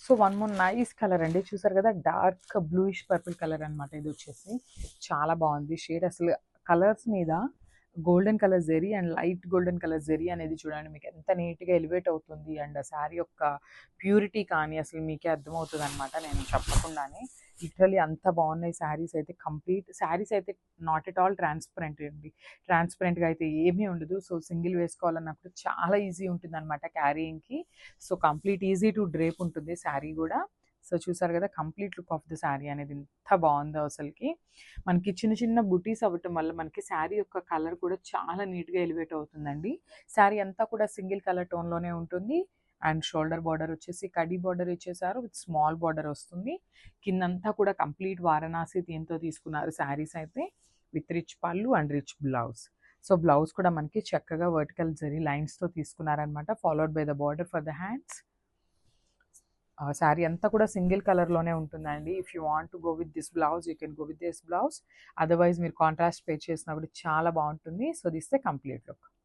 So one more nice colour అండి, చూసారు కదా, డార్క్ బ్లూయిష్ పర్పుల్ కలర్ అనమాట. ఇది వచ్చేసి చాలా బాగుంది షేడ్. అసలు కలర్స్ మీద గోల్డెన్ కలర్ జెరీ అండ్ లైట్ గోల్డెన్ కలర్ జెరీ అనేది చూడండి మీకు ఎంత నీట్గా ఎలివేట్ అవుతుంది. అండ్ శారీ యొక్క ప్యూరిటీ కానీ అసలు మీకే అర్థమవుతుంది అనమాట, నేను చెప్పకుండానే. లిటరలీ అంత బాగున్నాయి శారీస్ అయితే. కంప్లీట్ శారీస్ అయితే నాట్ ఎట్ ఆల్ ట్రాన్స్పరెంట్ అండి, ట్రాన్స్పరెంట్గా అయితే ఏమీ ఉండదు. సో సింగిల్ వేసుకోవాలన్నప్పుడు చాలా ఈజీ ఉంటుంది అనమాట క్యారీయింగ్కి. So complete easy to drape ఉంటుంది శారీ కూడా. సో చూసారు కదా complete look of the sari అనేది ఎంత బాగుందో అసలుకి. మనకి చిన్న చిన్న బుటీస్ అవ్వటం వల్ల మనకి శారీ యొక్క కలర్ కూడా చాలా నీట్గా ఎలివేట్ అవుతుందండి. శారీ అంతా కూడా సింగిల్ కలర్ టోన్లోనే ఉంటుంది. అండ్ షోల్డర్ బార్డర్ వచ్చేసి కడీ బార్డర్ ఇచ్చేసారు, విత్ స్మాల్ బార్డర్ వస్తుంది. కిందంతా కూడా కంప్లీట్ వారణాసి థీమ్తో తీసుకున్నారు శారీస్ అయితే, with rich pallu and rich blouse. So blouse కూడా మనకి చక్కగా వర్టికల్ జరీ లైన్స్తో తీసుకున్నారనమాట, followed by the border for the hands. Sari అంతా కూడా సింగిల్ కలర్లోనే ఉంటుందండి. If you want to go with this blouse you can go with this blouse, otherwise మీరు కాంట్రాస్ట్ పే చేసినా కూడా చాలా బాగుంటుంది. So this the complete look.